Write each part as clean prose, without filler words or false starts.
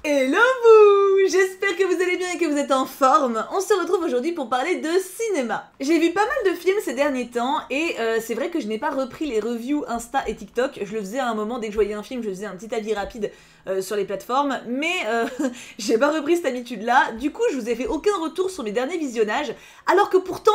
Hello vous! J'espère que vous allez bien et que vous êtes en forme. On se retrouve aujourd'hui pour parler de cinéma. J'ai vu pas mal de films ces derniers temps et c'est vrai que je n'ai pas repris les reviews Insta et TikTok. Je le faisais à un moment, dès que je voyais un film, je faisais un petit avis rapide sur les plateformes, mais j'ai pas repris cette habitude-là. Du coup, je vous ai fait aucun retour sur mes derniers visionnages, alors que pourtant...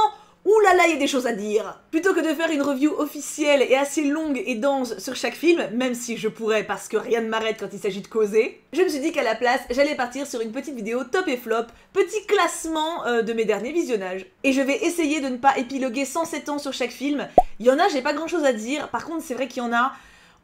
ouh là là, il y a des choses à dire. Plutôt que de faire une review officielle et assez longue et dense sur chaque film, même si je pourrais parce que rien ne m'arrête quand il s'agit de causer, je me suis dit qu'à la place, j'allais partir sur une petite vidéo top et flop, petit classement de mes derniers visionnages. Et je vais essayer de ne pas épiloguer 107 ans sur chaque film. Il y en a, j'ai pas grand chose à dire, par contre c'est vrai qu'il y en a...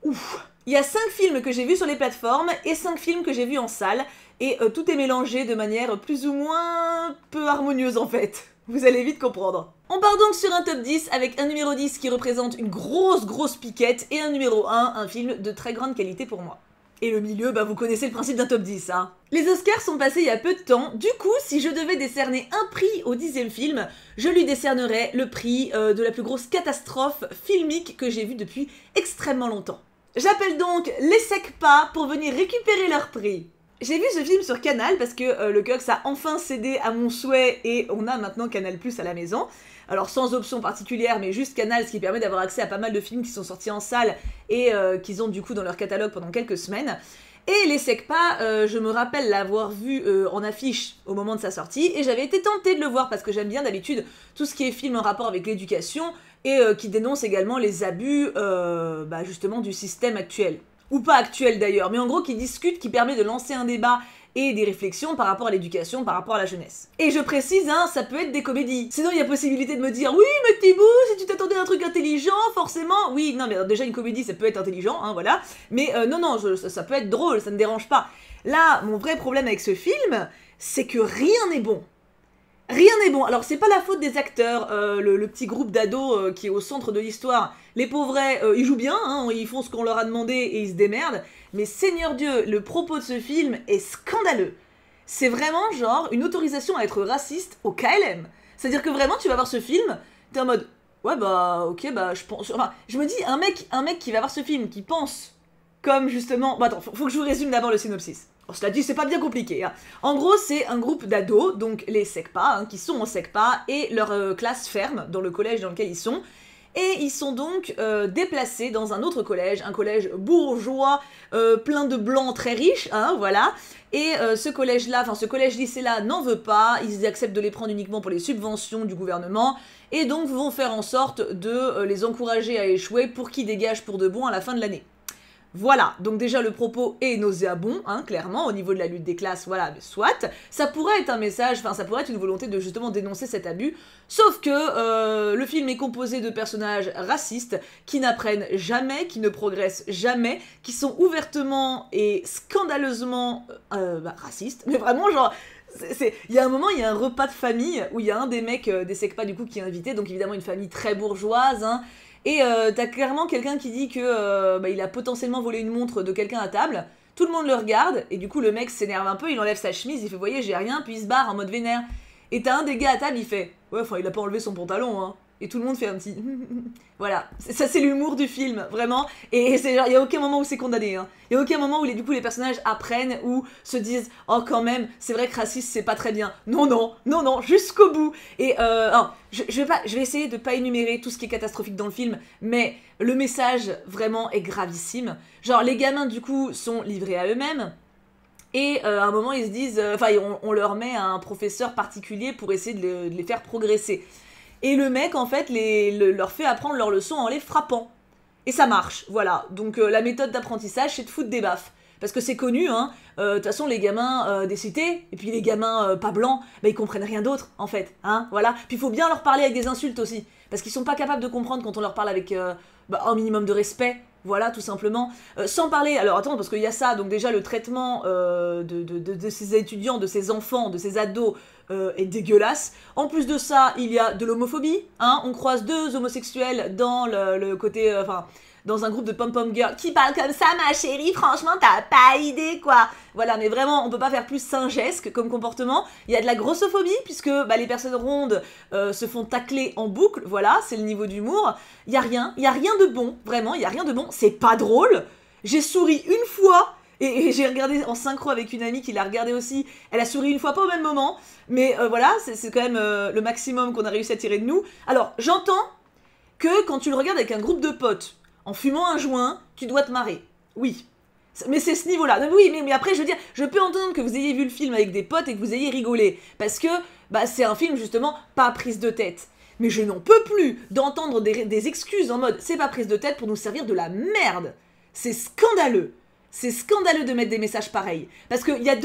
ouf. Il y a 5 films que j'ai vus sur les plateformes et 5 films que j'ai vus en salle, et tout est mélangé de manière plus ou moins peu harmonieuse en fait. Vous allez vite comprendre. On part donc sur un top 10 avec un numéro 10 qui représente une grosse piquette et un numéro 1, un film de très grande qualité pour moi. Et le milieu, bah vous connaissez le principe d'un top 10, hein. Les Oscars sont passés il y a peu de temps, du coup, si je devais décerner un prix au 10e film, je lui décernerais le prix de la plus grosse catastrophe filmique que j'ai vue depuis extrêmement longtemps. J'appelle donc les SECPA pour venir récupérer leur prix. J'ai vu ce film sur Canal parce que le Cox a enfin cédé à mon souhait et on a maintenant Canal+ à la maison. Alors sans option particulière, mais juste Canal, ce qui permet d'avoir accès à pas mal de films qui sont sortis en salle et qu'ils ont du coup dans leur catalogue pendant quelques semaines. Et les SECPA, je me rappelle l'avoir vu en affiche au moment de sa sortie et j'avais été tentée de le voir parce que j'aime bien d'habitude tout ce qui est film en rapport avec l'éducation et qui dénonce également les abus justement du système actuel. Ou pas actuel d'ailleurs, mais en gros qui discute, qui permet de lancer un débat et des réflexions par rapport à l'éducation, par rapport à la jeunesse. Et je précise, hein, ça peut être des comédies. Sinon il y a possibilité de me dire, oui mais Thibaut, si tu t'attendais à un truc intelligent, forcément, oui, non mais déjà une comédie ça peut être intelligent, hein, voilà, mais non, ça peut être drôle, ça ne dérange pas. Là, mon vrai problème avec ce film, c'est que rien n'est bon. Rien n'est bon. Alors c'est pas la faute des acteurs, le petit groupe d'ados qui est au centre de l'histoire. Les pauvrets, ils jouent bien, hein, ils font ce qu'on leur a demandé et ils se démerdent. Mais Seigneur Dieu, le propos de ce film est scandaleux. C'est vraiment genre une autorisation à être raciste au KLM. C'est-à-dire que vraiment tu vas voir ce film, t'es en mode ouais bah ok bah je pense... Enfin je me dis un mec qui va voir ce film, qui pense comme justement... Bon attends, faut que je vous résume d'abord le synopsis. Bon, cela dit, c'est pas bien compliqué. Hein. En gros, c'est un groupe d'ados, donc les SECPA, hein, qui sont en SECPA, et leur classe ferme dans le collège dans lequel ils sont. Et ils sont donc déplacés dans un autre collège, un collège bourgeois, plein de blancs très riches, hein, voilà. Et ce collège-là, enfin ce collège-lycée-là n'en veut pas, ils acceptent de les prendre uniquement pour les subventions du gouvernement, et donc vont faire en sorte de les encourager à échouer pour qu'ils dégagent pour de bon à la fin de l'année. Voilà, donc déjà le propos est nauséabond, hein, clairement, au niveau de la lutte des classes, voilà, mais soit. Ça pourrait être un message, enfin ça pourrait être une volonté de justement dénoncer cet abus, sauf que le film est composé de personnages racistes qui n'apprennent jamais, qui ne progressent jamais, qui sont ouvertement et scandaleusement racistes, mais vraiment genre... Il y a un moment, il y a un repas de famille où il y a un des mecs des SECPA du coup qui est invité, donc évidemment une famille très bourgeoise, hein, et t'as clairement quelqu'un qui dit que il a potentiellement volé une montre de quelqu'un à table. Tout le monde le regarde, et du coup le mec s'énerve un peu, il enlève sa chemise, il fait « voyez, j'ai rien », puis il se barre en mode vénère. Et t'as un des gars à table, il fait « ouais, enfin il a pas enlevé son pantalon, hein ». Et tout le monde fait un petit... Voilà, ça c'est l'humour du film, vraiment. Et c'est genre, il y a aucun moment où c'est condamné, hein. Il y a aucun moment où du coup les personnages apprennent ou se disent « oh quand même, c'est vrai que raciste c'est pas très bien ». Non, jusqu'au bout. Et je vais essayer de pas énumérer tout ce qui est catastrophique dans le film, mais le message vraiment est gravissime. Genre les gamins du coup sont livrés à eux-mêmes. Et à un moment ils se disent... on leur met un professeur particulier pour essayer de les faire progresser. Et le mec, en fait, leur fait apprendre leurs leçons en les frappant. Et ça marche, voilà. Donc la méthode d'apprentissage, c'est de foutre des baffes. Parce que c'est connu, hein. De toute façon, les gamins des cités, et puis les gamins pas blancs, ils comprennent rien d'autre, en fait. Hein, voilà. Puis il faut bien leur parler avec des insultes aussi. Parce qu'ils sont pas capables de comprendre quand on leur parle avec un minimum de respect. Voilà, tout simplement. Sans parler, alors attends, parce qu'il y a ça, donc déjà le traitement de ces étudiants, de ces enfants, de ces ados est dégueulasse. En plus de ça, il y a de l'homophobie, hein, on croise 2 homosexuels dans le côté, dans un groupe de pom-pom girls qui parlent comme ça, ma chérie, franchement, t'as pas idée, quoi. Voilà, mais vraiment, on peut pas faire plus singesque comme comportement. Il y a de la grossophobie, puisque les personnes rondes se font tacler en boucle, voilà, c'est le niveau d'humour. Il y a rien de bon, vraiment, il y a rien de bon. C'est pas drôle. J'ai souri une fois, Et j'ai regardé en synchro avec une amie qui l'a regardé aussi. Elle a souri une fois, pas au même moment. Mais voilà, c'est quand même le maximum qu'on a réussi à tirer de nous. Alors, j'entends que quand tu le regardes avec un groupe de potes, en fumant un joint, tu dois te marrer. Oui. Mais c'est ce niveau-là. Oui, mais après, je veux dire, je peux entendre que vous ayez vu le film avec des potes et que vous ayez rigolé. Parce que c'est un film, justement, pas prise de tête. Mais je n'en peux plus d'entendre des excuses en mode « c'est pas prise de tête pour nous servir de la merde ». C'est scandaleux. C'est scandaleux de mettre des messages pareils. Parce qu'il y a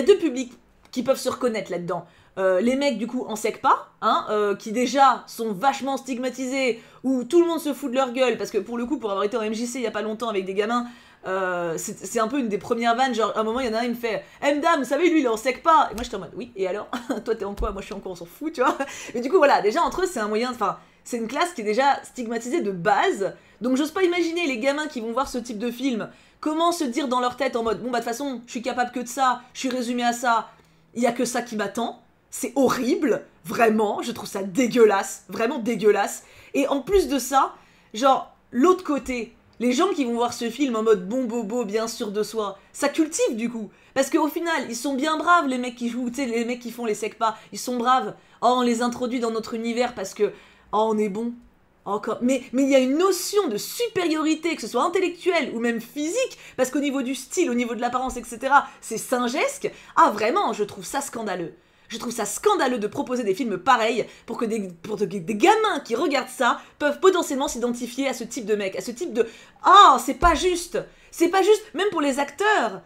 deux publics qui peuvent se reconnaître là-dedans. Les mecs, du coup, en sec pas, hein, qui déjà sont vachement stigmatisés, où tout le monde se fout de leur gueule, parce que pour le coup, pour avoir été en MJC il y a pas longtemps avec des gamins, c'est un peu une des premières vannes, genre à un moment il y en a un, il me fait « Mdam, vous savez, lui il est en sec pas !» Et moi j'étais en mode « Oui, et alors? Toi t'es en quoi? Moi je suis en quoi? On s'en fout, tu vois ?» Mais du coup voilà, déjà entre eux c'est un moyen, enfin, c'est une classe qui est déjà stigmatisée de base, donc j'ose pas imaginer les gamins qui vont voir ce type de film, comment se dire dans leur tête en mode « Bon bah de toute façon, je suis capable que de ça, je suis résumé à ça, il y a que ça qui m'attend. » C'est horrible, vraiment, je trouve ça dégueulasse, vraiment dégueulasse. Et en plus de ça, genre, l'autre côté, les gens qui vont voir ce film en mode bon bobo, bien sûr de soi, ça cultive du coup. Parce qu'au final, ils sont bien braves les mecs qui jouent, tu sais, les mecs qui font les secpas, ils sont braves. Oh, on les introduit dans notre univers parce que, oh, on est bon. Encore. Mais il y a une notion de supériorité, que ce soit intellectuelle ou même physique, parce qu'au niveau du style, au niveau de l'apparence, etc., c'est singesque. Ah vraiment, je trouve ça scandaleux. Je trouve ça scandaleux de proposer des films pareils pour que des gamins qui regardent ça peuvent potentiellement s'identifier à ce type de mec, à ce type de... Ah, c'est pas juste. C'est pas juste, même pour les acteurs.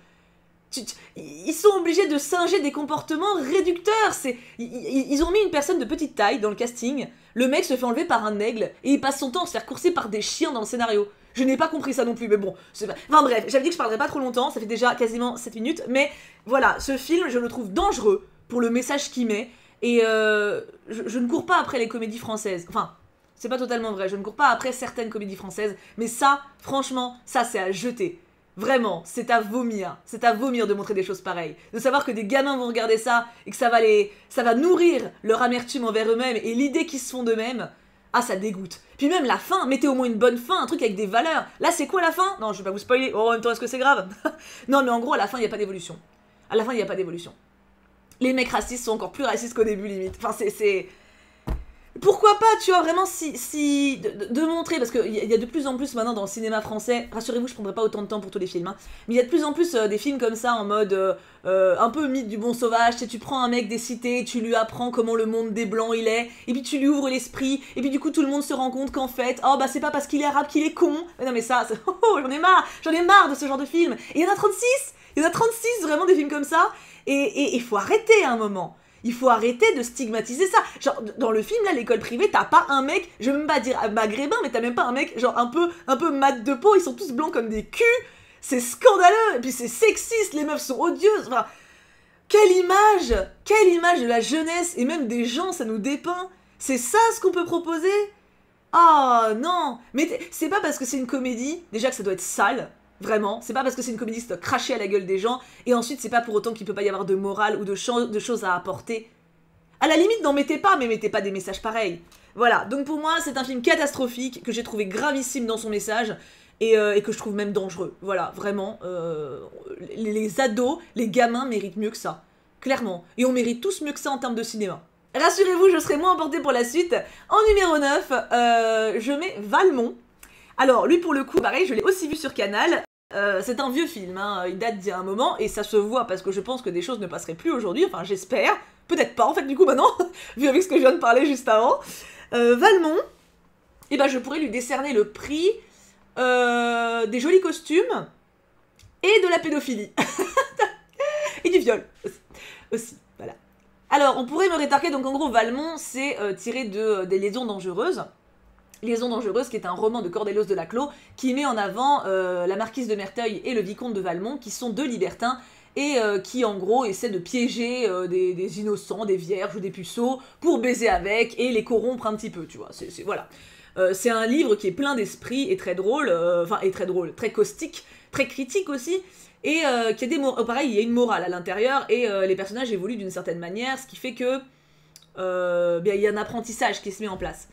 Ils sont obligés de singer des comportements réducteurs. Ils ont mis une personne de petite taille dans le casting. Le mec se fait enlever par un aigle et il passe son temps à se faire courser par des chiens dans le scénario. Je n'ai pas compris ça non plus, mais bon. Enfin bref, j'avais dit que je parlerais pas trop longtemps, ça fait déjà quasiment 7 minutes. Mais voilà, ce film, je le trouve dangereux pour le message qu'il met. Et je ne cours pas après les comédies françaises. Enfin, c'est pas totalement vrai, je ne cours pas après certaines comédies françaises. Mais ça, franchement, ça c'est à jeter. Vraiment, c'est à vomir. C'est à vomir de montrer des choses pareilles. De savoir que des gamins vont regarder ça et que ça va nourrir leur amertume envers eux-mêmes et l'idée qu'ils se font d'eux-mêmes. Ah, ça dégoûte. Puis même la fin, mettez au moins une bonne fin, un truc avec des valeurs. Là, c'est quoi la fin? Non, je vais pas vous spoiler. Oh, en même temps, est-ce que c'est grave? Non, mais en gros, à la fin, il n'y a pas d'évolution. À la fin, il n'y a pas d'évolution. Les mecs racistes sont encore plus racistes qu'au début, limite. Enfin, c'est... Pourquoi pas, tu vois, vraiment, de montrer, parce qu'il y a de plus en plus maintenant dans le cinéma français, rassurez-vous, je prendrai pas autant de temps pour tous les films, hein, mais il y a de plus en plus des films comme ça, en mode un peu mythe du bon sauvage, tu prends un mec des cités, tu lui apprends comment le monde des blancs il est, et puis tu lui ouvres l'esprit, et puis du coup tout le monde se rend compte qu'en fait, oh bah c'est pas parce qu'il est arabe qu'il est con, mais non mais ça, oh, j'en ai marre de ce genre de film, et il y en a 36, vraiment des films comme ça, et il faut arrêter à un moment. Il faut arrêter de stigmatiser ça. Genre, dans le film, là, l'école privée, t'as pas un mec, je veux même pas dire maghrébin, mais t'as même pas un mec, genre, un peu mat de peau, ils sont tous blancs comme des culs. C'est scandaleux, et puis c'est sexiste, les meufs sont odieuses. Enfin, quelle image de la jeunesse, et même des gens, ça nous dépeint. C'est ça ce qu'on peut proposer? Ah, non. Mais c'est pas parce que c'est une comédie, déjà que ça doit être sale. Vraiment, c'est pas parce que c'est une comédie que ça doit cracher à la gueule des gens, et ensuite c'est pas pour autant qu'il peut pas y avoir de morale ou de choses à apporter. À la limite, n'en mettez pas, mais mettez pas des messages pareils. Voilà, donc pour moi, c'est un film catastrophique, que j'ai trouvé gravissime dans son message, et que je trouve même dangereux. Voilà, vraiment, les ados, les gamins méritent mieux que ça. Clairement. Et on mérite tous mieux que ça en termes de cinéma. Rassurez-vous, je serai moins emportée pour la suite. En numéro 9, je mets Valmont. Alors, lui, pour le coup, pareil, je l'ai aussi vu sur Canal. C'est un vieux film, hein, il date d'il y a un moment, et ça se voit parce que je pense que des choses ne passeraient plus aujourd'hui, enfin j'espère, peut-être pas en fait du coup maintenant, vu avec ce que je viens de parler juste avant. Valmont, et ben je pourrais lui décerner le prix des jolis costumes et de la pédophilie. Et du viol aussi, voilà. Alors, on pourrait me rétorquer, donc en gros, Valmont, c'est tiré des Liaisons dangereuses. Liaisons dangereuses, qui est un roman de Cordélos de Laclos, qui met en avant la marquise de Merteuil et le vicomte de Valmont, qui sont deux libertins, et qui en gros essaient de piéger des innocents, des vierges ou des puceaux, pour baiser avec et les corrompre un petit peu, tu vois, voilà. C'est un livre qui est plein d'esprit et très drôle, très caustique, très critique aussi, et qui a des pareil, il y a une morale à l'intérieur, et les personnages évoluent d'une certaine manière, ce qui fait que il y a un apprentissage qui se met en place.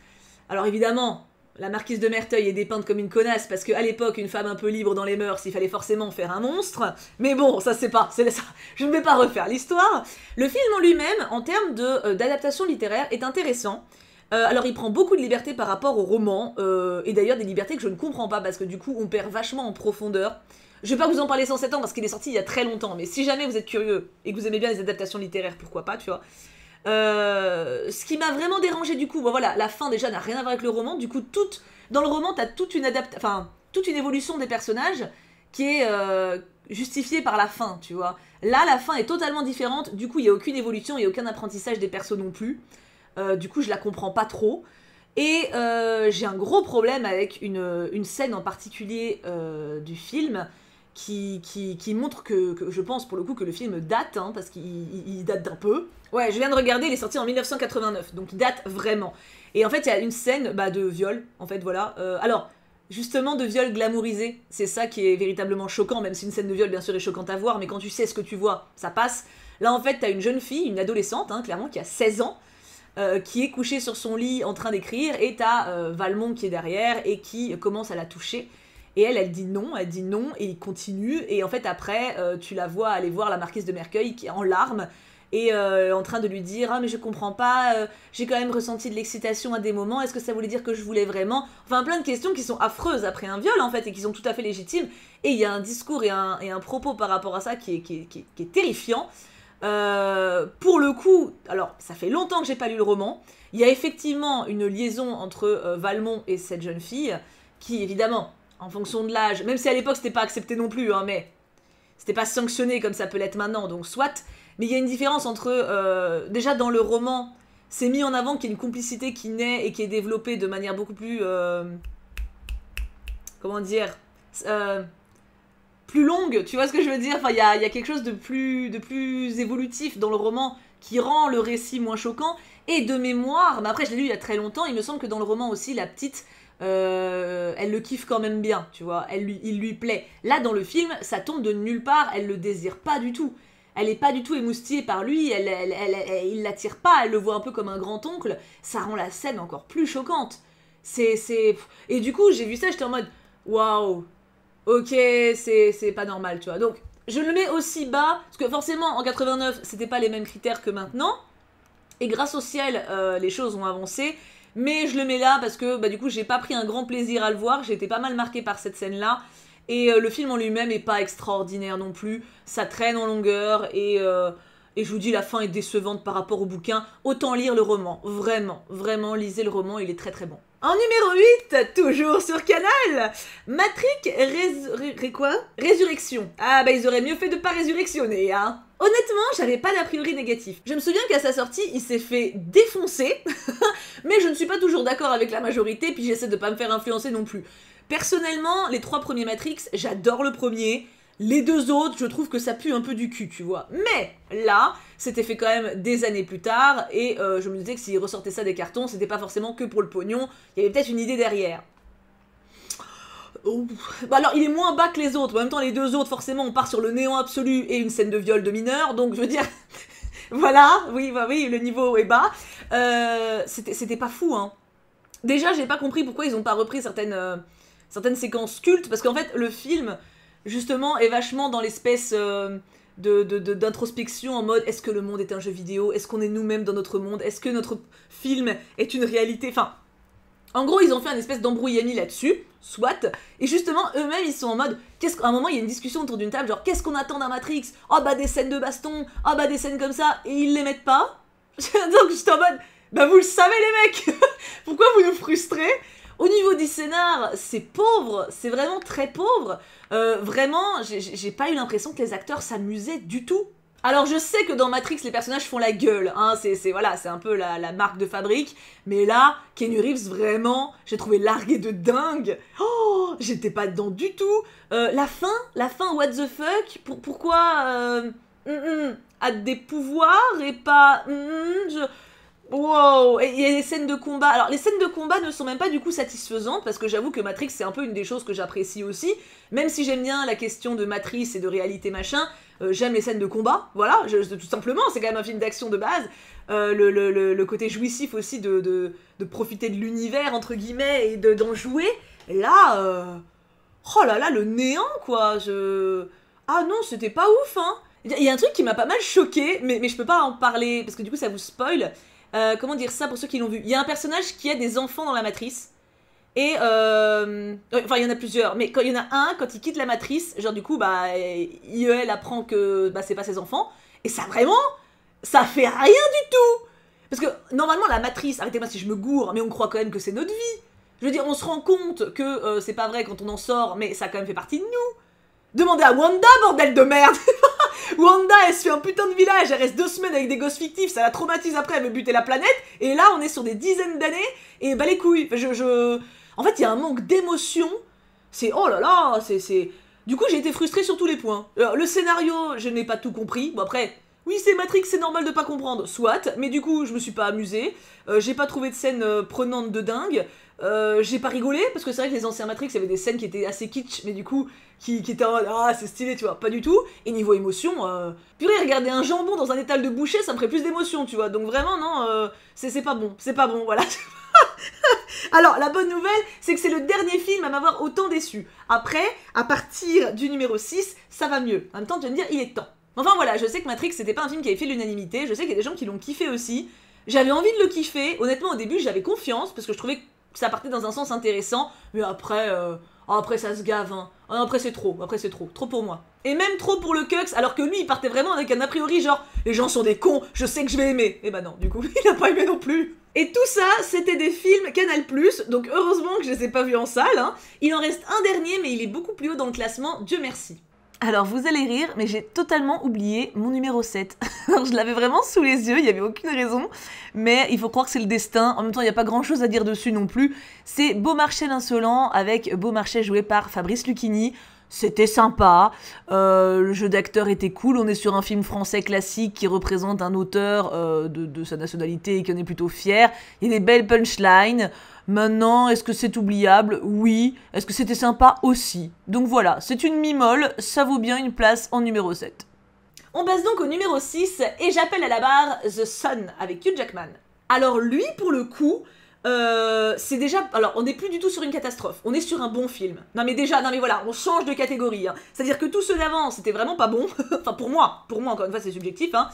Alors évidemment, la marquise de Merteuil est dépeinte comme une connasse parce qu'à l'époque, une femme un peu libre dans les mœurs, il fallait forcément faire un monstre. Mais bon, ça c'est ça. Je ne vais pas refaire l'histoire. Le film en lui-même, en termes d'adaptation littéraire, est intéressant. Alors il prend beaucoup de liberté par rapport au roman, et d'ailleurs des libertés que je ne comprends pas parce que du coup on perd vachement en profondeur. Je vais pas vous en parler 107 ans parce qu'il est sorti il y a très longtemps, mais si jamais vous êtes curieux et que vous aimez bien les adaptations littéraires, pourquoi pas, tu vois. Ce qui m'a vraiment dérangé du coup, bon voilà, la fin déjà n'a rien à voir avec le roman, du coup dans le roman t'as toute une évolution des personnages qui est justifiée par la fin, tu vois. Là la fin est totalement différente, du coup il n'y a aucune évolution, il n'y a aucun apprentissage des persos non plus. Du coup je la comprends pas trop. Et j'ai un gros problème avec une scène en particulier du film qui montre que je pense pour le coup que le film date, hein, parce qu'il date d'un peu. Ouais, je viens de regarder, il est sorti en 1989, donc il date vraiment. Et en fait, il y a une scène de viol, en fait, voilà. Alors, justement, de viol glamourisé, c'est ça qui est véritablement choquant, même si une scène de viol, bien sûr, est choquante à voir, mais quand tu sais ce que tu vois, ça passe. Là, en fait, t'as une jeune fille, une adolescente, hein, clairement, qui a 16 ans, qui est couchée sur son lit en train d'écrire, et t'as Valmont qui est derrière, et qui commence à la toucher. Et elle dit non, et il continue, et en fait après, tu la vois aller voir la marquise de Merteuil qui est en larmes, et en train de lui dire « Ah mais je comprends pas, j'ai quand même ressenti de l'excitation à des moments, est-ce que ça voulait dire que je voulais vraiment ?» Enfin plein de questions qui sont affreuses après un viol en fait, et qui sont tout à fait légitimes, et il y a un discours et un propos par rapport à ça qui est terrifiant. Pour le coup, alors ça fait longtemps que j'ai pas lu le roman, il y a effectivement une liaison entre Valmont et cette jeune fille, qui évidemment, en fonction de l'âge, même si à l'époque c'était pas accepté non plus, hein, mais c'était pas sanctionné comme ça peut l'être maintenant, donc soit, mais il y a une différence entre, déjà dans le roman, c'est mis en avant qu'il y a une complicité qui naît et qui est développée de manière beaucoup plus, comment dire, plus longue, tu vois ce que je veux dire, enfin il y a quelque chose de plus évolutif dans le roman qui rend le récit moins choquant, et de mémoire, mais après je l'ai lu il y a très longtemps, il me semble que dans le roman aussi, la petite, elle le kiffe quand même bien, tu vois, il lui plaît. Là dans le film, ça tombe de nulle part, elle le désire pas du tout. Elle est pas du tout émoustillée par lui, il l'attire pas, elle le voit un peu comme un grand-oncle, ça rend la scène encore plus choquante. Et du coup, j'ai vu ça, j'étais en mode, waouh, ok, c'est pas normal, tu vois. Donc, je le mets aussi bas, parce que forcément, en 89, c'était pas les mêmes critères que maintenant, et grâce au ciel, les choses ont avancé, mais je le mets là parce que, du coup, j'ai pas pris un grand plaisir à le voir, j'ai été pas mal marquée par cette scène-là, et le film en lui-même est pas extraordinaire non plus, ça traîne en longueur, et je vous dis, la fin est décevante par rapport au bouquin, autant lire le roman, vraiment, lisez le roman, il est très très bon. En numéro 8, toujours sur Canal, Matrix Résurrection. Ah ils auraient mieux fait de pas résurrectionner, hein. Honnêtement, j'avais pas d'a priori négatif. Je me souviens qu'à sa sortie, il s'est fait défoncer, mais je ne suis pas toujours d'accord avec la majorité, puis j'essaie de pas me faire influencer non plus. Personnellement, les 3 premiers Matrix, j'adore le premier. Les 2 autres, je trouve que ça pue un peu du cul, tu vois. Mais là, c'était fait quand même des années plus tard, et je me disais que s'ils ressortaient ça des cartons, c'était pas forcément que pour le pognon, il y avait peut-être une idée derrière. Alors, il est moins bas que les autres. En même temps, les 2 autres, forcément, on part sur le néant absolu et une scène de viol de mineur, donc je veux dire... voilà, oui, le niveau est bas. C'était pas fou, hein. Déjà, j'ai pas compris pourquoi ils ont pas repris certaines séquences cultes, parce qu'en fait, le film... justement, est vachement dans l'espèce d'introspection en mode est-ce que le monde est un jeu vidéo? Est-ce qu'on est nous-mêmes dans notre monde? Est-ce que notre film est une réalité? Enfin, en gros, ils ont fait un espèce d'embrouillamie là-dessus, soit, et justement, eux-mêmes, ils sont en mode, à un moment, il y a une discussion autour d'une table, genre, qu'est-ce qu'on attend d'un Matrix? Oh des scènes de baston, des scènes comme ça, et ils les mettent pas. Donc, j'étais en mode, vous le savez les mecs. Pourquoi vous nous frustrez? Au niveau du scénar, c'est pauvre, c'est vraiment très pauvre. Vraiment, j'ai pas eu l'impression que les acteurs s'amusaient du tout. Alors je sais que dans Matrix, les personnages font la gueule, hein, c'est un peu la marque de fabrique, mais là, Keanu Reeves, vraiment, j'ai trouvé largué de dingue. Oh, j'étais pas dedans du tout. La fin, what the fuck? Pourquoi a des pouvoirs et pas... Wow, et il y a des scènes de combat. Alors les scènes de combat ne sont même pas du coup satisfaisantes parce que j'avoue que Matrix c'est un peu une des choses que j'apprécie aussi. Même si j'aime bien la question de matrice et de réalité machin, j'aime les scènes de combat. Voilà, tout simplement, c'est quand même un film d'action de base. Le côté jouissif aussi de profiter de l'univers entre guillemets et d'en jouer. Là, oh là là, le néant quoi. Ah non, c'était pas ouf hein. Il y a un truc qui m'a pas mal choqué, mais je peux pas en parler parce que du coup ça vous spoil. Comment dire ça pour ceux qui l'ont vu? Il y a un personnage qui a des enfants dans la matrice. Et enfin il y en a plusieurs, mais quand il y en a un, quand il quitte la matrice, genre du coup bah elle apprend que bah c'est pas ses enfants. Et ça vraiment, ça fait rien du tout. Parce que normalement la matrice, arrêtez-moi si je me gourre, mais on croit quand même que c'est notre vie. Je veux dire, on se rend compte que c'est pas vrai quand on en sort, mais ça a quand même fait partie de nous. Demandez à Wanda, bordel de merde. Wanda, elle se fait un putain de village, elle reste 2 semaines avec des gosses fictifs, ça la traumatise après, elle veut buter la planète, et là, on est sur des dizaines d'années, et bah les couilles. En fait, il y a un manque d'émotion, c'est... Oh là là, c'est... Du coup, j'ai été frustrée sur tous les points. Le scénario, je n'ai pas tout compris, bon après... Oui, c'est Matrix, c'est normal de pas comprendre, soit, mais du coup, je me suis pas amusée, j'ai pas trouvé de scène prenante de dingue, j'ai pas rigolé, parce que c'est vrai que les anciens Matrix, il y avait des scènes qui étaient assez kitsch, mais du coup, qui étaient en mode, ah, c'est stylé, tu vois, pas du tout, et niveau émotion, purée, regarder un jambon dans un étal de boucher, ça me ferait plus d'émotion, tu vois, donc vraiment, non, c'est pas bon, voilà. Alors, la bonne nouvelle, c'est que c'est le dernier film à m'avoir autant déçu. Après, à partir du numéro 6, ça va mieux. En même temps, tu vas me dire, il est temps. Enfin voilà, je sais que Matrix c'était pas un film qui avait fait l'unanimité, je sais qu'il y a des gens qui l'ont kiffé aussi. J'avais envie de le kiffer, honnêtement au début j'avais confiance parce que je trouvais que ça partait dans un sens intéressant, mais après ça se gave, hein. Après c'est trop pour moi. Et même trop pour le Cux, alors que lui il partait vraiment avec un a priori genre les gens sont des cons, je sais que je vais aimer. Et bah non, du coup il a pas aimé non plus. Et tout ça, c'était des films Canal+, donc heureusement que je les ai pas vus en salle, hein. Il en reste un dernier, mais il est beaucoup plus haut dans le classement, Dieu merci. Alors vous allez rire, mais j'ai totalement oublié mon numéro 7. Alors je l'avais vraiment sous les yeux, il n'y avait aucune raison, mais il faut croire que c'est le destin. En même temps, il n'y a pas grand chose à dire dessus non plus. C'est Beaumarchais l'insolent avec Beaumarchais joué par Fabrice Lucchini. C'était sympa, le jeu d'acteur était cool, on est sur un film français classique qui représente un auteur de sa nationalité et qui en est plutôt fier. Il y a des belles punchlines. Maintenant, est-ce que c'est oubliable? Oui. Est-ce que c'était sympa? Aussi. Donc voilà, c'est une mi-molle, ça vaut bien une place en numéro 7. On passe donc au numéro 6, et j'appelle à la barre The Sun, avec Hugh Jackman. Alors lui, pour le coup, c'est déjà... Alors, on n'est plus du tout sur une catastrophe, on est sur un bon film. Non mais voilà, on change de catégorie. Hein. C'est-à-dire que tous ceux d'avant, c'était vraiment pas bon. Enfin, pour moi, encore une fois, c'est subjectif. Hein.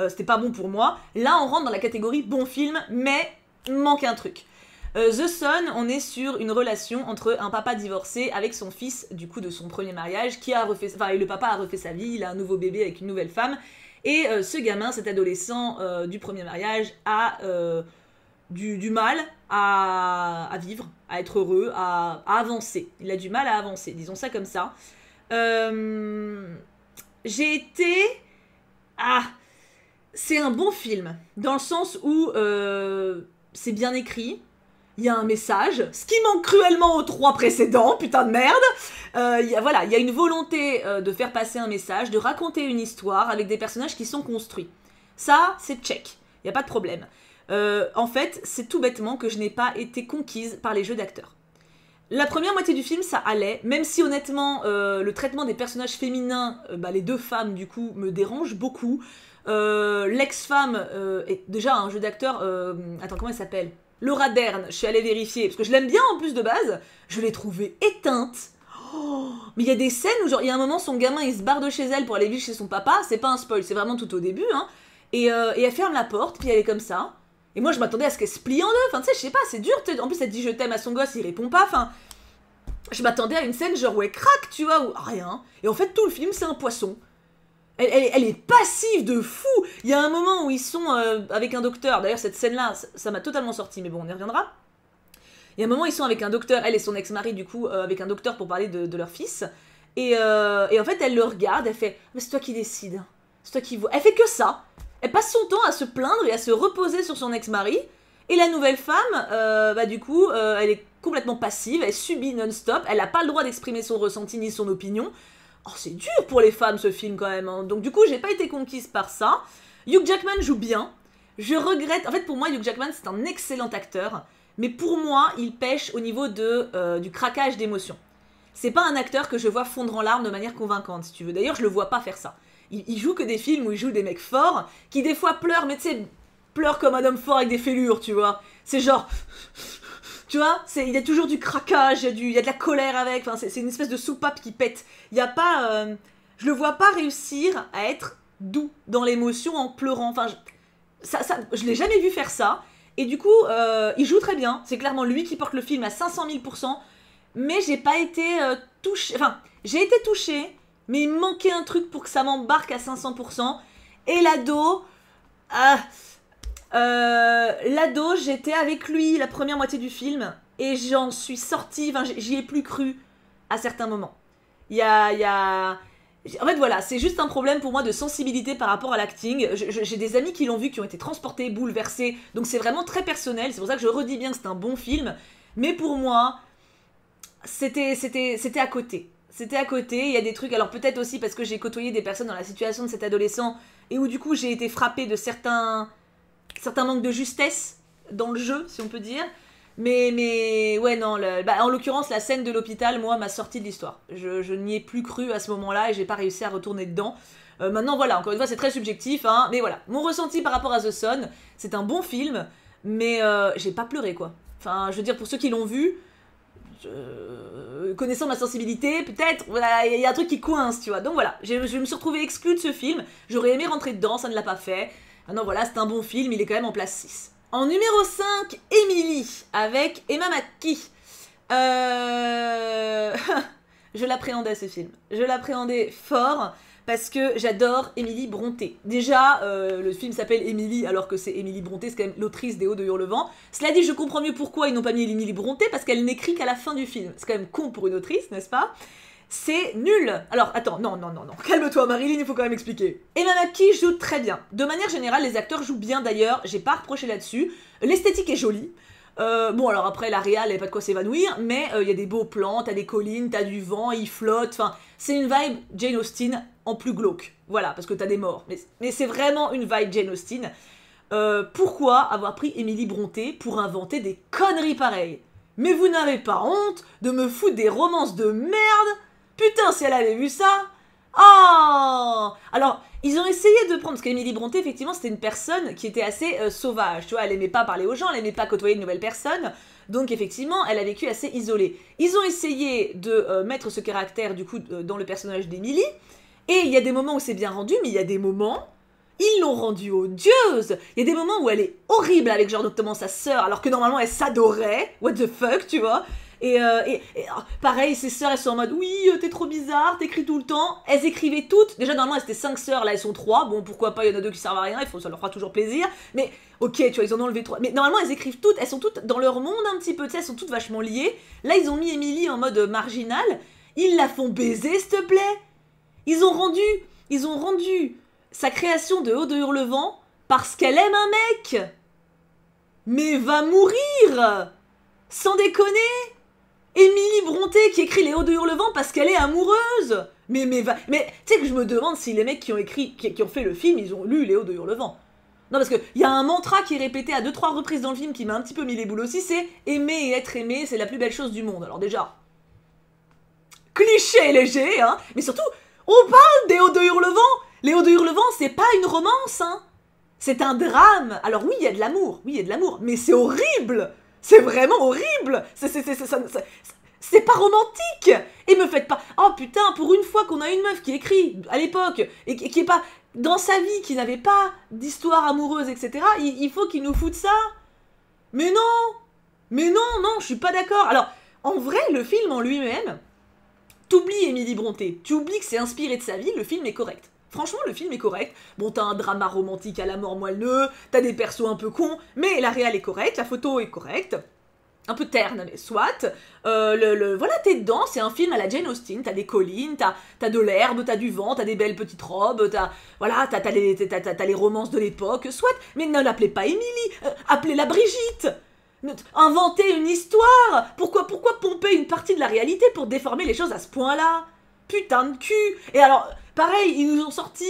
C'était pas bon pour moi. Là, on rentre dans la catégorie bon film, mais manque un truc. The Sun, on est sur une relation entre un papa divorcé avec son fils, du coup de son premier mariage, qui a refait... Enfin, le papa a refait sa vie, il a un nouveau bébé avec une nouvelle femme, et ce gamin, cet adolescent du premier mariage, a du mal à vivre, à être heureux, à avancer. Il a du mal à avancer, disons ça comme ça. J'ai été... Ah, c'est un bon film, dans le sens où c'est bien écrit, il y a un message, ce qui manque cruellement aux 3 précédents, putain de merde. Il y a une volonté de faire passer un message, de raconter une histoire avec des personnages qui sont construits. Ça, c'est check, il n'y a pas de problème. En fait, c'est tout bêtement que je n'ai pas été conquise par les jeux d'acteurs. La première moitié du film, ça allait, même si honnêtement, le traitement des personnages féminins, les 2 femmes du coup, me dérange beaucoup. L'ex-femme est déjà un jeu d'acteur... Attends, comment elle s'appelle ? Laura Dern, je suis allée vérifier, parce que je l'aime bien en plus de base, je l'ai trouvée éteinte. Oh, mais il y a des scènes où genre, il y a un moment, son gamin, il se barre de chez elle pour aller vivre chez son papa, c'est pas un spoil, c'est vraiment tout au début, hein, et elle ferme la porte, puis elle est comme ça, et moi je m'attendais à ce qu'elle se plie en deux, enfin tu sais, je sais pas, c'est dur, en plus elle dit je t'aime à son gosse, il répond pas, enfin... Je m'attendais à une scène genre où elle craque, tu vois, ou rien, et en fait tout le film c'est un poisson. Elle est passive de fou. Il y a un moment où ils sont avec un docteur. D'ailleurs, cette scène-là, ça m'a totalement sorti, mais bon, on y reviendra. Il y a un moment où ils sont avec un docteur, elle et son ex-mari, du coup, avec un docteur pour parler de leur fils. Et en fait, elle le regarde, elle fait « Mais c'est toi qui décides. C'est toi qui vois. » Elle fait que ça. Elle passe son temps à se plaindre et à se reposer sur son ex-mari. Et la nouvelle femme, du coup, elle est complètement passive, elle subit non-stop, elle n'a pas le droit d'exprimer son ressenti ni son opinion. Oh, c'est dur pour les femmes ce film quand même, hein. Donc du coup j'ai pas été conquise par ça. Hugh Jackman joue bien. je regrette... En fait, pour moi, Hugh Jackman, c'est un excellent acteur, mais pour moi, il pêche au niveau du craquage d'émotions. C'est pas un acteur que je vois fondre en larmes de manière convaincante, si tu veux. D'ailleurs, je le vois pas faire ça. Il joue que des films où il joue des mecs forts, qui des fois pleurent, mais tu sais, pleurent comme un homme fort avec des fêlures, tu vois. C'est genre... Tu vois, il y a toujours du craquage, il y a de la colère avec, enfin, c'est une espèce de soupape qui pète. Il y a pas... je le vois pas réussir à être doux dans l'émotion en pleurant. Enfin, je l'ai jamais vu faire ça. Et du coup, il joue très bien. C'est clairement lui qui porte le film à 500 000%. Mais j'ai pas été touchée... Enfin, j'ai été touchée, mais il me manquait un truc pour que ça m'embarque à 500%. Et l'ado... l'ado, j'étais avec lui la première moitié du film et j'en suis sortie, enfin j'y ai plus cru à certains moments. En fait voilà, c'est juste un problème pour moi de sensibilité par rapport à l'acting. J'ai des amis qui l'ont vu, qui ont été transportés, bouleversés, donc c'est vraiment très personnel, c'est pour ça que je redis bien que c'est un bon film, mais pour moi, c'était à côté. C'était à côté, il y a des trucs, alors peut-être aussi parce que j'ai côtoyé des personnes dans la situation de cet adolescent et où du coup j'ai été frappée de certains manques de justesse dans le jeu, si on peut dire. Mais ouais, non, en l'occurrence, la scène de l'hôpital, moi, m'a sorti de l'histoire. Je n'y ai plus cru à ce moment-là et j'ai pas réussi à retourner dedans. Maintenant, voilà, encore une fois, c'est très subjectif, hein, mais voilà. Mon ressenti par rapport à The Son, c'est un bon film, mais j'ai pas pleuré, quoi. Enfin, je veux dire, pour ceux qui l'ont vu, connaissant ma sensibilité, peut-être, voilà, il y a un truc qui coince, tu vois. Donc voilà, je me suis retrouvée exclue de ce film. J'aurais aimé rentrer dedans, ça ne l'a pas fait. Maintenant voilà, c'est un bon film, il est quand même en place 6. En numéro 5, Emily, avec Emma McKee. Je l'appréhendais ce film. Je l'appréhendais fort parce que j'adore Émilie Brontë. Déjà, le film s'appelle Emily alors que c'est Émilie Brontë, c'est quand même l'autrice des Hauts de Hurlevent. Cela dit, je comprends mieux pourquoi ils n'ont pas mis Émilie Brontë parce qu'elle n'écrit qu'à la fin du film. C'est quand même con pour une autrice, n'est-ce pas ? C'est nul. Alors, attends, non, calme-toi Marilyn, il faut quand même expliquer. Emma McKee joue très bien. De manière générale, les acteurs jouent bien d'ailleurs, j'ai pas reproché là-dessus. L'esthétique est jolie. Bon, alors après, la réal, elle a pas de quoi s'évanouir, mais il y a des beaux plans, t'as des collines, t'as du vent, il flotte, enfin, c'est une vibe Jane Austen en plus glauque. Voilà, parce que t'as des morts. Mais c'est vraiment une vibe Jane Austen. Pourquoi avoir pris Emily Brontë pour inventer des conneries pareilles ? Mais vous n'avez pas honte de me foutre des romances de merde ? Putain, si elle avait vu ça! Oh! Alors, ils ont essayé de prendre... Parce qu'Emily Brontë, effectivement, c'était une personne qui était assez sauvage. Tu vois, elle aimait pas parler aux gens, elle aimait pas côtoyer de nouvelles personnes. Donc, effectivement, elle a vécu assez isolée. Ils ont essayé de mettre ce caractère, du coup, dans le personnage d'Emily. Et il y a des moments où c'est bien rendu, mais il y a des moments... Ils l'ont rendue odieuse. Il y a des moments où elle est horrible avec, genre, notamment sa sœur, alors que normalement, elle s'adorait. What the fuck, tu vois? Et pareil, ses sœurs, elles sont en mode oui, t'es trop bizarre, t'écris tout le temps. Elles écrivaient toutes. Déjà, normalement, elles étaient 5 sœurs, là, elles sont 3. Bon, pourquoi pas, il y en a 2 qui servent à rien, ça leur fera toujours plaisir. Mais ok, tu vois, ils en ont enlevé 3. Mais normalement, elles écrivent toutes, elles sont toutes dans leur monde un petit peu, tu sais, elles sont toutes vachement liées. Là, ils ont mis Emily en mode marginal. Ils la font baiser, s'il te plaît. Ils ont rendu sa création de Hauts de Hurlevent parce qu'elle aime un mec. Mais va mourir! Sans déconner! Émilie Brontë qui écrit les Hauts de Hurlevent parce qu'elle est amoureuse. Mais tu sais que je me demande si les mecs qui ont fait le film, ils ont lu les Hauts de Hurlevent. Non, parce qu'il y a un mantra qui est répété à 2-3 reprises dans le film qui m'a un petit peu mis les boules aussi, c'est aimer et être aimé, c'est la plus belle chose du monde. Alors déjà, cliché léger, hein, mais surtout, on parle des Hauts de Hurlevent. Les Hauts de Hurlevent, c'est pas une romance, hein. C'est un drame. Alors oui, il y a de l'amour, mais c'est horrible. C'est vraiment horrible. C'est pas romantique. Et me faites pas... Oh putain, pour une fois qu'on a une meuf qui écrit à l'époque, et qui est pas... Dans sa vie, qui n'avait pas d'histoire amoureuse, etc., il faut qu'il nous foute ça. Mais non, je suis pas d'accord. Alors, en vrai, le film en lui-même, t'oublies Émilie Brontë, tu oublies que c'est inspiré de sa vie, le film est correct. Franchement, le film est correct. Bon, t'as un drama romantique à la mort moelleux, t'as des persos un peu cons, mais la réal est correcte, la photo est correcte. Un peu terne, mais soit. Voilà, t'es dedans, c'est un film à la Jane Austen, t'as des collines, t'as de l'herbe, t'as du vent, t'as des belles petites robes, t'as les romances de l'époque, soit. Mais ne l'appelez pas Émilie, appelez-la Brigitte. Inventez une histoire. Pourquoi pomper une partie de la réalité pour déformer les choses à ce point-là? Putain de cul. Et alors... Pareil, ils nous ont sorti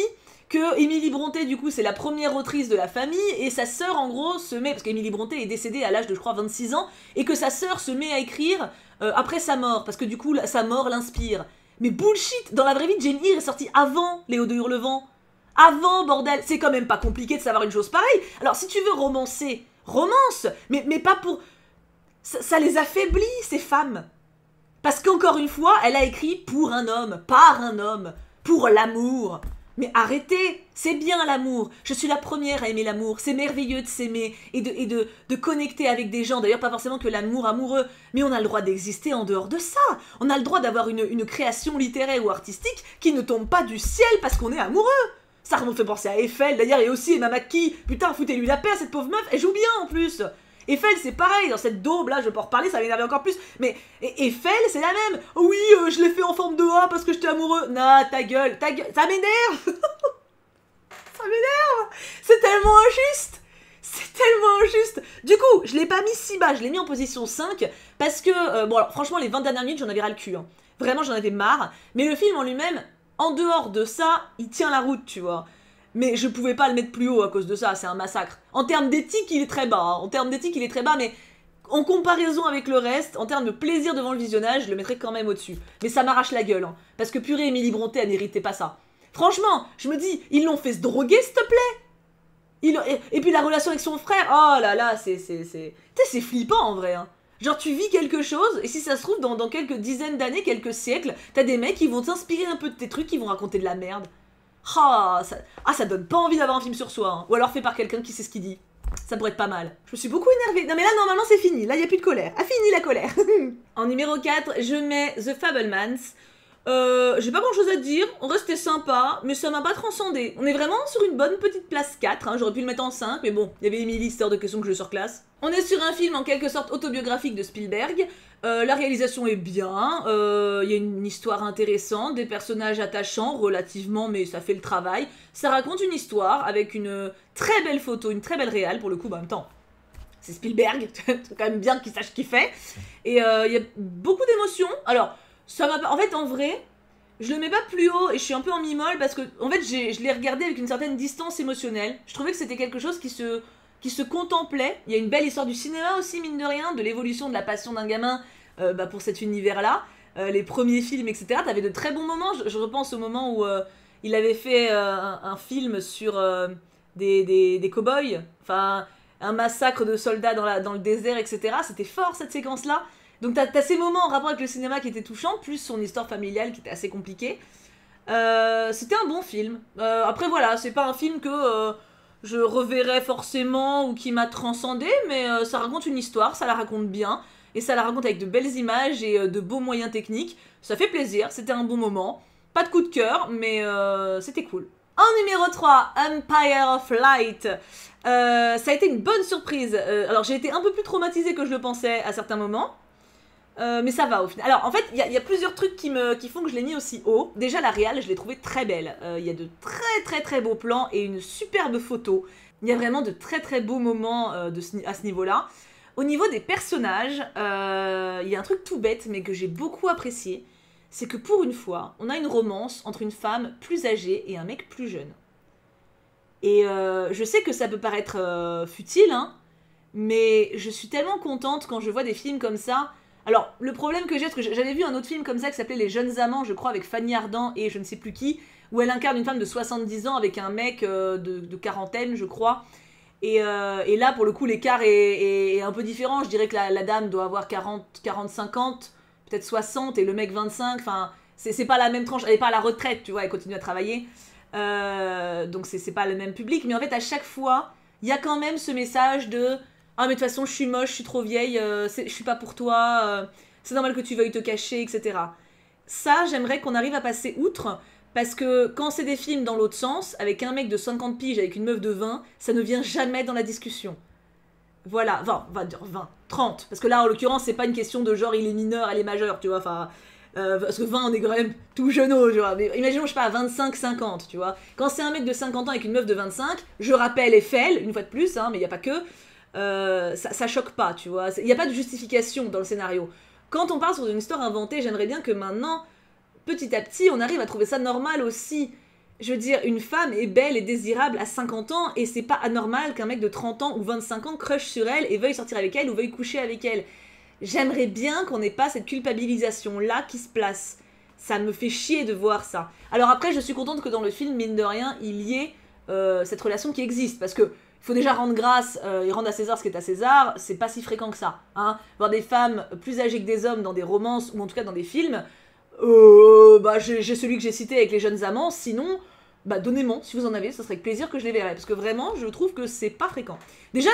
que Émilie Brontë, du coup, c'est la première autrice de la famille, et sa sœur, en gros, se met, parce qu'Émilie Brontë est décédée à l'âge de, je crois, 26 ans, et que sa sœur se met à écrire après sa mort, parce que du coup, sa mort l'inspire. Mais bullshit! Dans la vraie vie, Jane Eyre est sortie avant Léo de Hurlevent. Avant, bordel! C'est quand même pas compliqué de savoir une chose pareille. Alors, si tu veux romancer, romance, mais pas pour... Ça les affaiblit, ces femmes. Parce qu'encore une fois, elle a écrit pour un homme, par un homme, pour l'amour. Mais arrêtez, c'est bien l'amour. Je suis la première à aimer l'amour. C'est merveilleux de s'aimer et de connecter avec des gens. D'ailleurs, pas forcément que l'amour amoureux, mais on a le droit d'exister en dehors de ça. On a le droit d'avoir une création littéraire ou artistique qui ne tombe pas du ciel parce qu'on est amoureux. Ça me fait penser à Eiffel, d'ailleurs, et aussi Emma McKee. Putain, foutez-lui la paix à cette pauvre meuf, elle joue bien en plus. Eiffel, c'est pareil, dans cette daube là, je vais pas en reparler, ça va m'énerver encore plus. Mais Eiffel, c'est la même. Oui, je l'ai fait en forme de A parce que j'étais amoureux. Nah, ta gueule, ça m'énerve. Ça m'énerve. C'est tellement injuste. C'est tellement injuste. Du coup, je l'ai pas mis si bas, je l'ai mis en position 5 parce que, bon, alors, franchement, les 20 dernières minutes, j'en avais ras le cul. Hein. Vraiment, j'en avais marre. Mais le film en lui-même, en dehors de ça, il tient la route, tu vois. Mais je pouvais pas le mettre plus haut à cause de ça, c'est un massacre. En termes d'éthique, il est très bas. Hein. En termes d'éthique, il est très bas, mais en comparaison avec le reste, en termes de plaisir devant le visionnage, je le mettrais quand même au-dessus. Mais ça m'arrache la gueule, hein, parce que purée, Émilie Brontë, elle méritait pas ça. Franchement, je me dis, ils l'ont fait se droguer, s'il te plaît. Et puis la relation avec son frère, oh là là, c'est flippant en vrai. Hein. Genre tu vis quelque chose, et si ça se trouve, dans quelques dizaines d'années, quelques siècles, t'as des mecs qui vont t'inspirer un peu de tes trucs, qui vont raconter de la merde. Ça donne pas envie d'avoir un film sur soi, hein. Ou alors fait par quelqu'un qui sait ce qu'il dit. Ça pourrait être pas mal. Je me suis beaucoup énervée. Non mais là, normalement, c'est fini. Là, il n'y a plus de colère. Ah, fini la colère. En numéro 4, je mets The Fabelmans. J'ai pas grand chose à dire, on restait sympa, mais ça m'a pas transcendé. On est vraiment sur une bonne petite place 4, hein. J'aurais pi le mettre en 5, mais bon, il y avait Emily, c'est hors de question que je le surclasse. On est sur un film en quelque sorte autobiographique de Spielberg, la réalisation est bien, il y a une histoire intéressante, des personnages attachants relativement, mais ça fait le travail. Ça raconte une histoire avec une très belle photo, une très belle réal pour le coup, en même temps. C'est Spielberg, c'est quand même bien qu'il sache ce qu'il fait. Et il y a beaucoup d'émotions, alors... Ça m'a pas... En fait, en vrai, je le mets pas plus haut et je suis un peu en mi-molle parce que, en fait, je l'ai regardé avec une certaine distance émotionnelle. Je trouvais que c'était quelque chose qui se contemplait. Il y a une belle histoire du cinéma aussi, mine de rien, de l'évolution de la passion d'un gamin pour cet univers-là. Les premiers films, etc. T'avais de très bons moments. Je repense au moment où il avait fait un film sur des cow-boys. Enfin, un massacre de soldats dans le désert, etc. C'était fort, cette séquence-là. Donc t'as ces moments en rapport avec le cinéma qui étaient touchants, plus son histoire familiale qui était assez compliquée. C'était un bon film. Après voilà, c'est pas un film que je reverrai forcément ou qui m'a transcendé, mais ça raconte une histoire, ça la raconte bien, et ça la raconte avec de belles images et de beaux moyens techniques. Ça fait plaisir, c'était un bon moment. Pas de coup de cœur, mais c'était cool. En numéro 3, Empire of Light. Ça a été une bonne surprise. Alors j'ai été un peu plus traumatisée que je le pensais à certains moments. Mais ça va au final. Alors en fait, il y a plusieurs trucs qui font que je l'ai mis aussi haut. Déjà la réal, je l'ai trouvée très belle. Il y a de très très très beaux plans et une superbe photo. Il y a vraiment de très très beaux moments à ce niveau-là. Au niveau des personnages, il y a un truc tout bête mais que j'ai beaucoup apprécié. C'est que pour une fois, on a une romance entre une femme plus âgée et un mec plus jeune. Et je sais que ça peut paraître futile, hein, mais je suis tellement contente quand je vois des films comme ça. Alors, le problème que j'ai, parce que j'avais vu un autre film comme ça qui s'appelait Les Jeunes Amants, je crois, avec Fanny Ardant et je ne sais plus qui, où elle incarne une femme de 70 ans avec un mec de quarantaine, je crois. Et là, pour le coup, l'écart est un peu différent. Je dirais que la dame doit avoir 40, 50, peut-être 60, et le mec 25. Enfin, c'est pas la même tranche. Elle est pas à la retraite, tu vois, elle continue à travailler. Donc, c'est pas le même public. Mais en fait, à chaque fois, il y a quand même ce message de... Ah mais de toute façon je suis moche, je suis trop vieille, je suis pas pour toi, c'est normal que tu veuilles te cacher, etc. Ça, j'aimerais qu'on arrive à passer outre, parce que quand c'est des films dans l'autre sens, avec un mec de 50 piges, avec une meuf de 20, ça ne vient jamais dans la discussion. Voilà, 20, 30, parce que là en l'occurrence c'est pas une question de genre il est mineur, elle est majeure, tu vois, enfin... parce que 20 on est quand même tout jeuneau, tu vois, mais imaginons je sais pas 25, 50, tu vois. Quand c'est un mec de 50 ans avec une meuf de 25, je rappelle Eiffel, une fois de plus, hein, mais il y a pas que... ça choque pas, tu vois. Il n'y a pas de justification dans le scénario. Quand on parle sur une histoire inventée, j'aimerais bien que maintenant, petit à petit, on arrive à trouver ça normal aussi. Je veux dire, une femme est belle et désirable à 50 ans et c'est pas anormal qu'un mec de 30 ans ou 25 ans crush sur elle et veuille sortir avec elle ou veuille coucher avec elle. J'aimerais bien qu'on n'ait pas cette culpabilisation-là qui se place. Ça me fait chier de voir ça. Alors après, je suis contente que dans le film, mine de rien, il y ait cette relation qui existe. Parce que il faut déjà rendre grâce et rendre à César ce qui est à César. C'est pas si fréquent que ça. Hein. Voir des femmes plus âgées que des hommes dans des romances ou en tout cas dans des films... bah j'ai celui que j'ai cité avec les jeunes amants, sinon, bah donnez-moi, si vous en avez, ça serait avec plaisir que je les verrai, parce que vraiment, je trouve que c'est pas fréquent. Déjà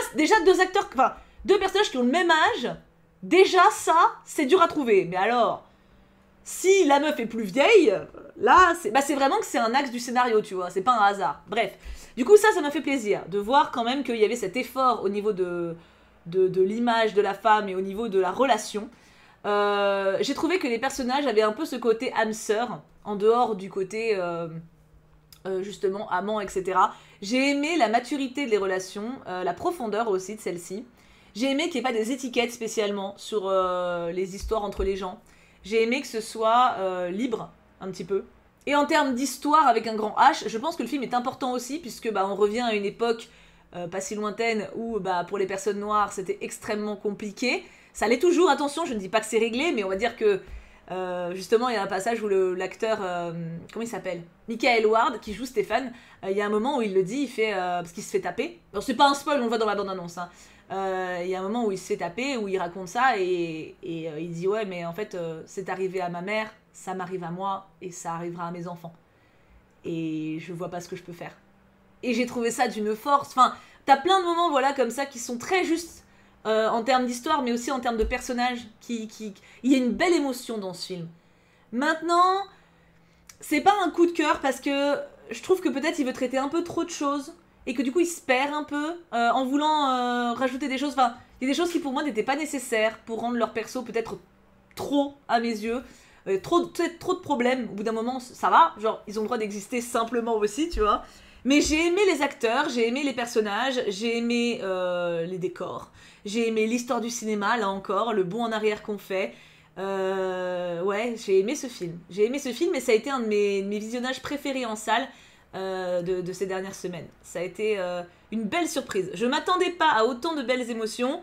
deux acteurs, enfin, deux personnages qui ont le même âge, déjà ça, c'est dur à trouver, mais alors, si la meuf est plus vieille, là, c'est vraiment que c'est un axe du scénario, tu vois, c'est pas un hasard. Bref, du coup ça m'a fait plaisir, de voir quand même qu'il y avait cet effort au niveau de l'image de la femme et au niveau de la relation. J'ai trouvé que les personnages avaient un peu ce côté âme sœur, en dehors du côté justement amant, etc. J'ai aimé la maturité des relations, la profondeur aussi de celle-ci. J'ai aimé qu'il n'y ait pas des étiquettes spécialement sur les histoires entre les gens. J'ai aimé que ce soit libre, un petit peu. Et en termes d'histoire avec un grand H, je pense que le film est important aussi, puisque bah, on revient à une époque pas si lointaine où bah, pour les personnes noires c'était extrêmement compliqué. Ça l'est toujours, attention, je ne dis pas que c'est réglé, mais on va dire que justement il y a un passage où l'acteur, comment il s'appelle, Michael Ward, qui joue Stéphane, il y a un moment où il le dit, il fait, parce qu'il se fait taper, alors c'est pas un spoil, on le voit dans la bande-annonce, hein. Il y a un moment où il se fait taper, où il raconte ça, et il dit ouais mais en fait c'est arrivé à ma mère, ça m'arrive à moi, et ça arrivera à mes enfants. Et je vois pas ce que je peux faire. Et j'ai trouvé ça d'une force, enfin, t'as plein de moments voilà comme ça qui sont très justes, en termes d'histoire, mais aussi en termes de personnages. Il y a une belle émotion dans ce film. Maintenant, c'est pas un coup de cœur parce que je trouve que peut-être il veut traiter un peu trop de choses et que du coup il se perd un peu en voulant rajouter des choses. Enfin, il y a des choses qui pour moi n'étaient pas nécessaires pour rendre leur perso peut-être trop à mes yeux. Trop de problèmes. Au bout d'un moment, ça va. Genre, ils ont le droit d'exister simplement aussi, tu vois. Mais j'ai aimé les acteurs, j'ai aimé les personnages, j'ai aimé les décors, j'ai aimé l'histoire du cinéma, là encore, le bond en arrière qu'on fait. Ouais, j'ai aimé ce film. J'ai aimé ce film et ça a été un de mes visionnages préférés en salle de ces dernières semaines. Ça a été une belle surprise. Je m'attendais pas à autant de belles émotions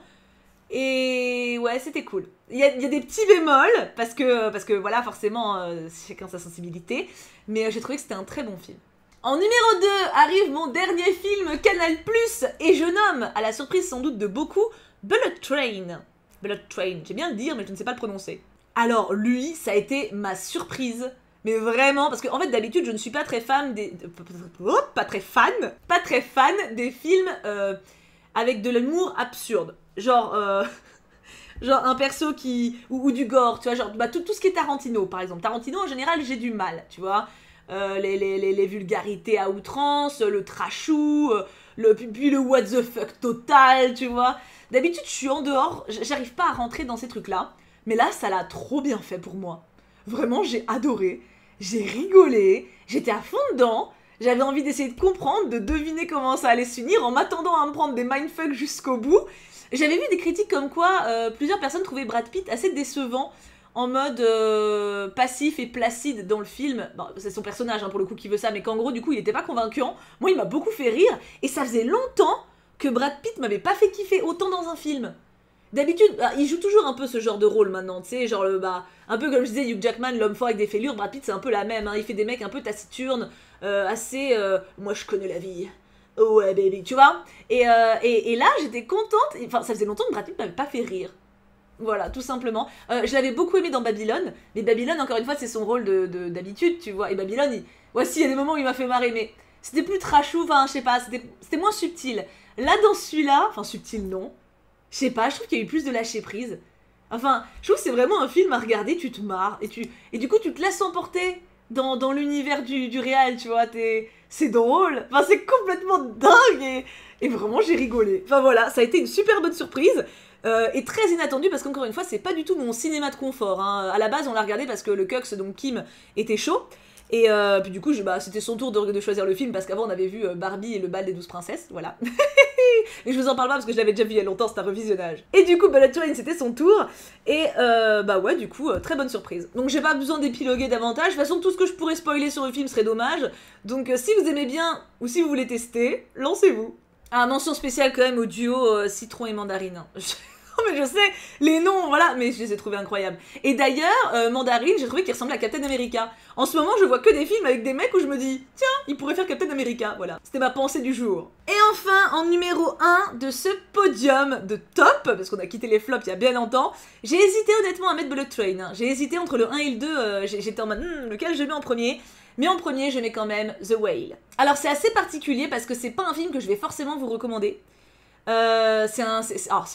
et ouais, c'était cool. Il y a des pet+, parce que voilà, forcément, chacun sa sensibilité, mais j'ai trouvé que c'était un très bon film. En numéro 2 arrive mon dernier film Canal+, et je nomme, à la surprise sans doute de beaucoup, Bullet Train. Bullet Train, j'aime bien le dire, mais je ne sais pas le prononcer. Alors lui, ça a été ma surprise, mais vraiment, parce qu'en fait d'habitude je ne suis pas très fan des... pas très fan des films avec de l'humour absurde. Genre un perso qui... ou du gore, tu vois, genre bah, tout ce qui est Tarantino, par exemple. Tarantino, en général, j'ai du mal, tu vois. Les vulgarités à outrance, le trashou, puis le what the fuck total, tu vois. D'habitude, je suis en dehors, j'arrive pas à rentrer dans ces trucs-là. Mais là, ça l'a trop bien fait pour moi. Vraiment, j'ai adoré, j'ai rigolé, j'étais à fond dedans. J'avais envie d'essayer de comprendre, de deviner comment ça allait s'unir en m'attendant à me prendre des mindfucks jusqu'au bout. J'avais vu des critiques comme quoi plusieurs personnes trouvaient Brad Pitt assez décevant en mode passif et placide dans le film. Bon, c'est son personnage hein, pour le coup qui veut ça, mais qu'en gros du coup il était pas convaincant. Moi il m'a beaucoup fait rire et ça faisait longtemps que Brad Pitt m'avait pas fait kiffer autant dans un film. D'habitude, bah, il joue toujours un peu ce genre de rôle maintenant, tu sais, genre un peu comme je disais Hugh Jackman, l'homme fort avec des fêlures, Brad Pitt c'est un peu la même, hein, il fait des mecs un peu taciturnes, assez moi je connais la vie. Oh ouais baby, tu vois. Et là j'étais contente, enfin ça faisait longtemps que Brad Pitt m'avait pas fait rire. Voilà, tout simplement. Je l'avais beaucoup aimé dans Babylone, mais Babylone, encore une fois, c'est son rôle d'habitude, tu vois. Et Babylone, voici, il y a des moments où il m'a fait marrer, mais c'était plus trashou, enfin, je sais pas, c'était moins subtil. Là, dans celui-là, enfin, subtil, non. Je sais pas, je trouve qu'il y a eu plus de lâcher prise. Enfin, je trouve que c'est vraiment un film à regarder, tu te marres, et du coup, tu te laisses emporter dans l'univers du réel, tu vois. C'est drôle, enfin, c'est complètement dingue, et vraiment, j'ai rigolé. Enfin, voilà, ça a été une super bonne surprise. Et très inattendu parce qu'encore une fois c'est pas du tout mon cinéma de confort hein. À la base on l'a regardé parce que le Cux donc Kim était chaud et puis du coup c'était son tour de choisir le film parce qu'avant on avait vu Barbie et le bal des 12 princesses, voilà. Et je vous en parle pas parce que je l'avais déjà vu il y a longtemps, c'est un revisionnage. Et du coup, Bullet Train, c'était son tour. Et bah ouais, du coup, très bonne surprise. Donc j'ai pas besoin d'épiloguer davantage. De toute façon, tout ce que je pourrais spoiler sur le film serait dommage. Donc si vous aimez bien, ou si vous voulez tester, lancez-vous. Ah, mention spéciale quand même au duo citron et mandarine. Mais je sais, les noms, voilà, mais je les ai trouvés incroyables. Et d'ailleurs, Mandarine, j'ai trouvé qu'il ressemblait à Captain America. En ce moment, je vois que des films avec des mecs où je me dis, tiens, il pourrait faire Captain America, voilà. C'était ma pensée du jour. Et enfin, en numéro 1 de ce podium de top, parce qu'on a quitté les flops il y a bien longtemps, j'ai hésité honnêtement à mettre Bullet Train. Hein. J'ai hésité entre le 1 et le 2, j'étais en mode, lequel je mets en premier? Mais en premier, je mets quand même The Whale. Alors c'est assez particulier parce que c'est pas un film que je vais forcément vous recommander. C'est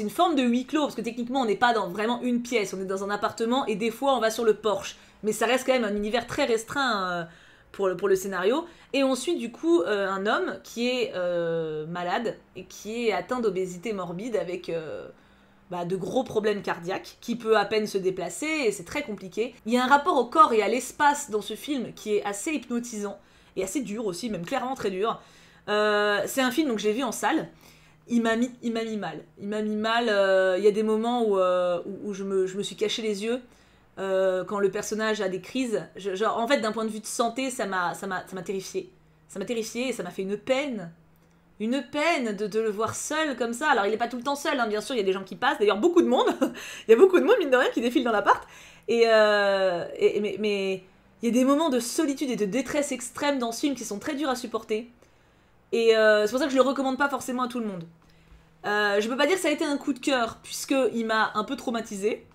une forme de huis clos parce que techniquement on n'est pas dans vraiment une pièce, on est dans un appartement et des fois on va sur le porche, mais ça reste quand même un univers très restreint pour le scénario. Et on suit du coup un homme qui est malade et qui est atteint d'obésité morbide avec de gros problèmes cardiaques, qui peut à peine se déplacer et c'est très compliqué. Il y a un rapport au corps et à l'espace dans ce film qui est assez hypnotisant et assez dur aussi, même clairement très dur. C'est un film donc j'ai vu en salle. Il m'a mis mal. Il m'a mis mal. Il y a des moments où je me suis caché les yeux quand le personnage a des crises. Genre, en fait, d'un point de vue de santé, ça m'a terrifiée. Ça m'a terrifiée et ça m'a fait une peine. Une peine de le voir seul comme ça. Alors, il n'est pas tout le temps seul, hein, bien sûr, il y a des gens qui passent. D'ailleurs, beaucoup de monde. Il y a beaucoup de monde, mine de rien, qui défile dans l'appart. Mais il y a des moments de solitude et de détresse extrême dans ce film qui sont très durs à supporter. Et c'est pour ça que je le recommande pas forcément à tout le monde. Je peux pas dire que ça a été un coup de cœur, puisqu'il m'a un peu traumatisée.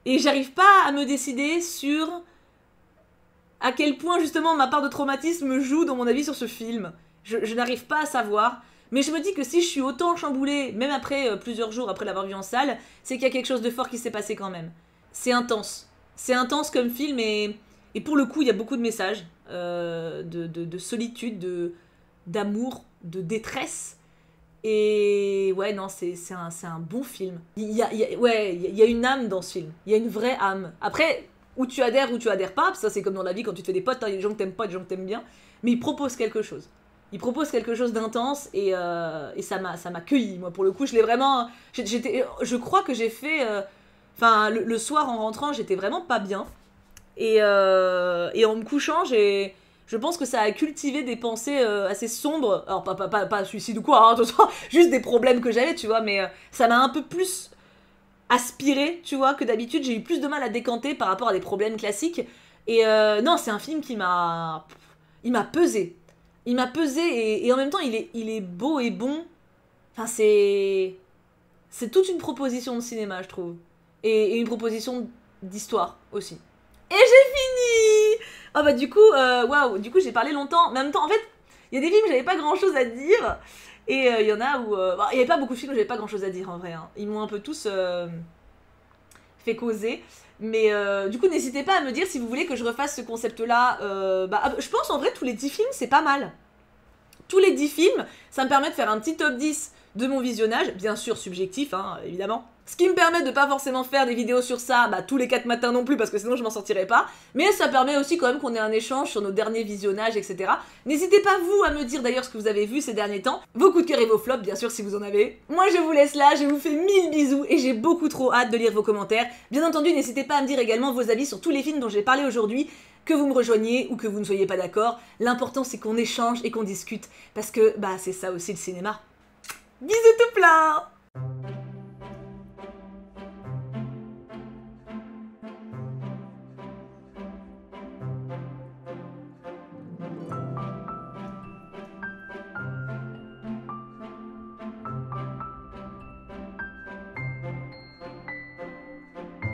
Et j'arrive pas à me décider sur à quel point justement ma part de traumatisme joue dans mon avis sur ce film. Je n'arrive pas à savoir. Mais je me dis que si je suis autant chamboulée, même après plusieurs jours après l'avoir vu en salle, c'est qu'il y a quelque chose de fort qui s'est passé quand même. C'est intense. C'est intense comme film et pour le coup il y a beaucoup de messages de solitude, d'amour, de détresse. Et ouais, non, c'est un bon film. Il y a une âme dans ce film. Il y a une vraie âme. Après, où tu adhères pas, ça c'est comme dans la vie quand tu te fais des potes, il y a des gens que t'aimes pas, des gens que t'aimes bien. Mais il propose quelque chose. Il propose quelque chose d'intense et ça m'a cueilli. Moi, pour le coup, je l'ai vraiment... Je crois que j'ai fait... Enfin, le soir en rentrant, j'étais vraiment pas bien. Et en me couchant, je pense que ça a cultivé des pensées assez sombres. Alors, pas suicide ou quoi, hein, juste des problèmes que j'avais, tu vois. Mais ça m'a un peu plus aspiré, tu vois, que d'habitude. J'ai eu plus de mal à décanter par rapport à des problèmes classiques. Et non, c'est un film qui m'a... Il m'a pesé. Il m'a pesé et en même temps, il est beau et bon. Enfin, c'est toute une proposition de cinéma, je trouve. Et une proposition d'histoire aussi. Et j'ai fini! Oh bah du coup, waouh, du coup j'ai parlé longtemps. Mais en même temps, en fait, il y a des films où j'avais pas grand chose à dire. Et il y en a où... il y avait pas beaucoup de films où j'avais pas grand chose à dire en vrai. Hein. Ils m'ont un peu tous fait causer. Mais du coup, n'hésitez pas à me dire si vous voulez que je refasse ce concept-là. Je pense en vrai, tous les 10 films, c'est pas mal. Tous les 10 films, ça me permet de faire un petit top 10 de mon visionnage. Bien sûr, subjectif, hein, évidemment. Ce qui me permet de pas forcément faire des vidéos sur ça tous les 4 matins non plus, parce que sinon je m'en sortirais pas. Mais ça permet aussi quand même qu'on ait un échange sur nos derniers visionnages, etc. N'hésitez pas vous à me dire d'ailleurs ce que vous avez vu ces derniers temps. Vos coups de cœur et vos flops, bien sûr, si vous en avez. Moi je vous laisse là, je vous fais 1000 bisous et j'ai beaucoup trop hâte de lire vos commentaires. Bien entendu, n'hésitez pas à me dire également vos avis sur tous les films dont j'ai parlé aujourd'hui, que vous me rejoigniez ou que vous ne soyez pas d'accord. L'important c'est qu'on échange et qu'on discute, parce que c'est ça aussi le cinéma. Bisous tout plein!